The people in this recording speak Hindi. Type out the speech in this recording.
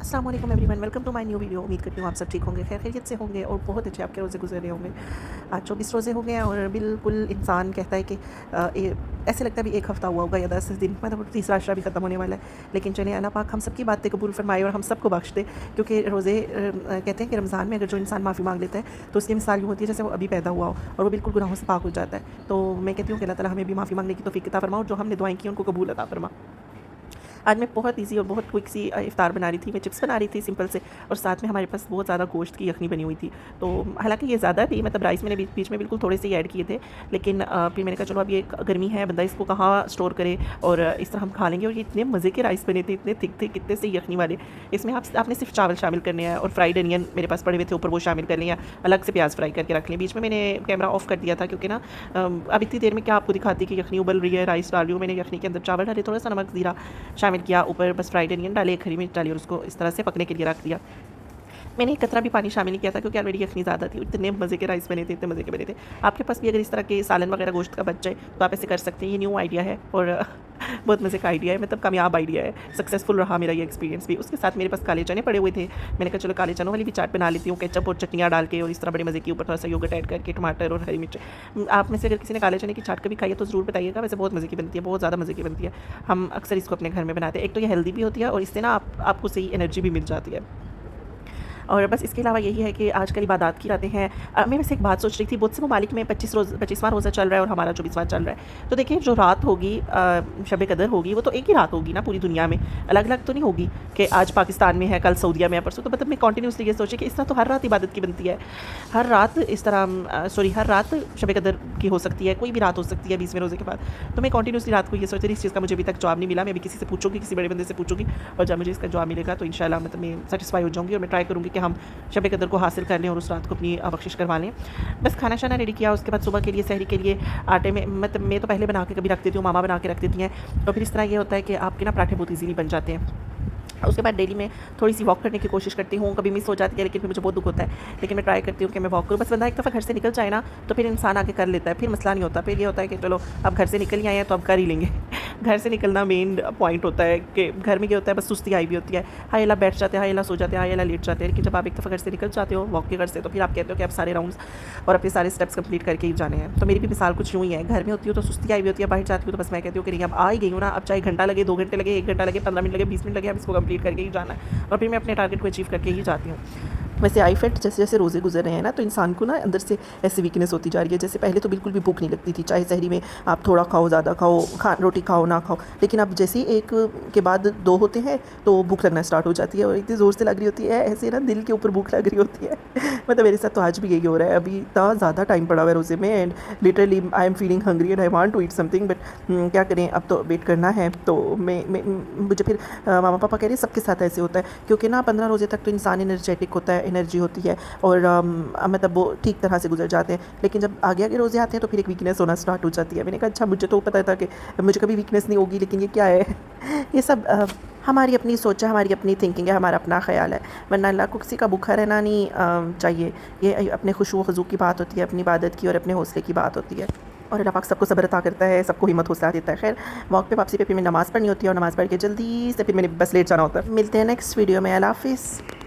अस्सलाम वालेकुम everyone, welcome to my new video. उम्मीद करती हूँ आप सब ठीक होंगे, खैर खैरियत से होंगे और बहुत अच्छे आपके रोज़े गुजर रहे होंगे। आज 24 रोज़े हो गए हैं और बिल्कुल इंसान कहता है कि ऐसे लगता है अभी एक हफ़्ता हुआ होगा या 10 दिन, मतलब तीसरा अशरा भी ख़त्म होने वाला है। लेकिन चलिए अल्लाह पाक हम सब की बातें कबूल फरमाए और हम सबको बख्श दे, क्योंकि रोज़े कहते हैं कि रमज़ान में अगर जो इंसान माफ़ी मांग लेता है तो उसकी मिसाल यूँ होती है जैसे वो अभी पैदा हुआ हो और वो बिल्कुल गुनाहों से पाक हो जाता है। तो मैं कहती हूँ कि अल्लाह ताला हमें भी माफ़ी मांगने की तौफ़ीक अता फ़रमाए और जो हमने दुआएँ की उनको कबूल अता फ़रमा। आज मैं बहुत ईज़ी और बहुत क्विक सी इफ़्तार बना रही थी। मैं चिप्स बना रही थी सिंपल से, और साथ में हमारे पास बहुत ज़्यादा गोश्त की यखनी बनी हुई थी। तो हालाँकि ये ज़्यादा थी, मतलब राइस मैंने बीच में बिल्कुल थोड़े से ही ऐड किए थे। लेकिन फिर मैंने कहा चलो अब ये गर्मी है, बंदा इसको कहाँ स्टोर करे और इस तरह हम खा लेंगे। और ये इतने मज़े के राइस बने थे, इतने थिक थे, कितने से यखनी वाले। इसमें आपने सिर्फ चावल शामिल करने हैं और फ्राइड अनियन मेरे पास पड़े हुए थे ऊपर, वो शामिल कर लिया। अलग से प्याज़ फ्राई करके रख लें। बीच में मैंने कैमरा ऑफ कर दिया था क्योंकि ना अब इतनी देर में क्या आपको दिखाती कि यखनी उबल रही है, राइस डाल रही हूँ। मैंने यखनी के अंदर चावल डाले, थोड़ा सा नमक ज़ीरा शामिल किया, ऊपर बस फ्राइड अनियन डाले, एक हरी मिर्च डाली और उसको इस तरह से पकने के लिए रख दिया। मैंने एक कतरा भी पानी शामिल नहीं किया था क्योंकि ऑलरेडी यखनी ज़्यादा थी। इतने मज़े के राइस बने थे, इतने मज़े के बने थे। आपके पास भी अगर इस तरह के सालन वगैरह गोश्त का बच जाए तो आप ऐसे कर सकते हैं। ये न्यू आइडिया है और बहुत मज़े का आइडिया है, मतलब कामयाब आइडिया है। सक्सेसफुल रहा मेरा ये एक्सपीरियंस भी। उसके साथ मेरे पास काले चने पड़े हुए थे। मैंने कहा चलो काले चनों वाली भी चाट बना लेती हूँ, केचप और चटनियाँ डाल के, और इस तरह बड़े मज़े की, ऊपर थोड़ा सा योगर्ट ऐड करके, टमाटर और हरी मिर्च। आप में से अगर किसी ने काले चने की चाट कभी खाई है तो ज़रूर बताइएगा। वैसे बहुत मज़े की बनती है, बहुत ज़्यादा मज़े की बनती है। हम अक्सर इसको अपने घर में बनाते हैं। एक तो ये हेल्दी भी होती है और इससे ना आपको सही एनर्जी भी मिल जाती है। और बस इसके अलावा यही है कि आजकल इबादत की रातें हैं। मैं वैसे एक बात सोच रही थी, बहुत से ममालिक में 25वां रोज़ा चल रहा है और हमारा 24वां चल रहा है। तो देखिए जो रात होगी, शब कदर होगी, वो तो एक ही रात होगी ना पूरी दुनिया में, अलग अलग तो नहीं होगी कि आज पाकिस्तान में है, कल सऊदीया में है, परसों। तो मतलब मैं कंटिन्यूसली ये सोची कि इस तरह तो हर रात इबादत की बनती है। हर रात इस तरह हर रात शब कदर की हो सकती है, कोई भी रात हो सकती है 20वें रोज़े के बाद। तो मैं कंटिन्यूसली रात को ये सोच रही, इस चीज़ का मुझे अभी तक जवाब नहीं मिला। मैं अभी किसी से पूछूंगी, किसी बड़े बंदे से पूछूंगी, और जब मुझे इसका जवाब मिलेगा तो इंशाल्लाह मतलब मैं सेटिस्फाई हो जाऊँगी और मैं ट्राई करूँगी कि हम शब कदर को हासिल कर लें और उस रात को अपनी बख्शिश करवा लें। बस खाना शाना रेडी किया, उसके बाद सुबह के लिए सहरी के लिए आटे में, मतलब मैं तो पहले बना के कभी रख देती हूँ, मामा बना के रख देती हैं। और फिर इस तरह ये होता है कि आपके ना पराठे बहुत ईजीली बन जाते हैं। उसके बाद डेली मैं थोड़ी सी वॉक करने की कोशिश करती हूँ। कभी मिस हो जाती है लेकिन फिर मुझे बहुत दुख होता है, लेकिन मैं ट्राई करती हूँ कि मैं वॉक करूँ। बस बंदा एक दफ़ा घर से निकल जाए ना तो फिर इंसान आके कर लेता है, फिर मसला नहीं होता। फिर ये होता है कि चलो अब घर से निकल ही आए हैं तो अब कर ही लेंगे। घर से निकलना मेन पॉइंट होता है कि घर में क्या होता है, बस सुस्ती आई भी होती है, हाय अल्लाह बैठ जाते हैं, हाय अल्लाह सो जाते हैं, हाय अल्लाह लेट जाते हैं। लेकिन जब आप एक दफ़ा घर से निकल जाते हो वॉक के घर से, तो फिर आप कहते हो कि आप सारे राउंड्स और अपने सारे स्टेप्स कंप्लीट करके ही जाने हैं। तो मेरी भी मिसाल कुछ यूँ ही है। घर में होती हूँ तो सुस्ती आई भी होती है, बाहर जाती हूँ तो बस मैं कहती हूँ कि नहीं अब आ ही गई हूँ ना, अब चाहे घंटा लगे, 2 घंटे लगे, 1 घंटा लगे, 15 मिनट लगे, 20 मिनट लगे, अब इसको कंप्लीट करके ही जाना है। और फिर मैं अपने टारगेट को अचीव करके ही जाती हूँ। वैसे आई फेल्ट जैसे जैसे रोज़े गुजर रहे हैं ना, तो इंसान को ना अंदर से ऐसी वीकनेस होती जा रही है। जैसे पहले तो बिल्कुल भी भूख नहीं लगती थी, चाहे सहरी में आप थोड़ा खाओ, ज़्यादा खाओ, रोटी खाओ ना खाओ, लेकिन अब जैसे ही एक के बाद 2 होते हैं तो भूख लगना स्टार्ट हो जाती है, और इतनी ज़ोर से लग रही होती है, ऐसे ना दिल के ऊपर भूख लग रही होती है। मतलब मेरे साथ तो आज भी यही हो रहा है। अभी इतना ज़्यादा टाइम पड़ा हुआ है रोज़े में, and literally I am feeling hungry and I want to eat something, but क्या करें, अब तो वेट करना है। तो मुझे फिर मामा पापा कह रहे हैं सबके साथ ऐसे होता है, क्योंकि ना 15 रोज़े तक तो इंसान एनर्जेटिक होता है, एनर्जी होती है, और मतलब वो ठीक तरह से गुजर जाते हैं। लेकिन जब आगे आगे रोज़े आते हैं तो फिर एक वीकनेस होना स्टार्ट हो जाती है। मैंने कहा अच्छा, मुझे तो पता था कि मुझे कभी वीकनेस नहीं होगी, लेकिन ये क्या है? ये सब हमारी अपनी सोच है, हमारी अपनी थिंकिंग है, हमारा अपना ख्याल है, वरना अल्लाह को किसी का भूखा रहना नहीं चाहिए। ये अपने खुशू खजू की बात होती है, अपनी इबादत की और अपने हौसले की बात होती है। और अल्लाह पाक सबको सब्र अता करता है, सबको हिम्मत हौसला देता है। खैर, वॉक पे वापसी पे फिर मैं नमाज़ पढ़नी होती है, और नमाज़ पढ़ के जल्दी से फिर मैंने बस लेट जाना होता है। मिलते हैं नेक्स्ट वीडियो में। अल्लाह हाफ़िज़।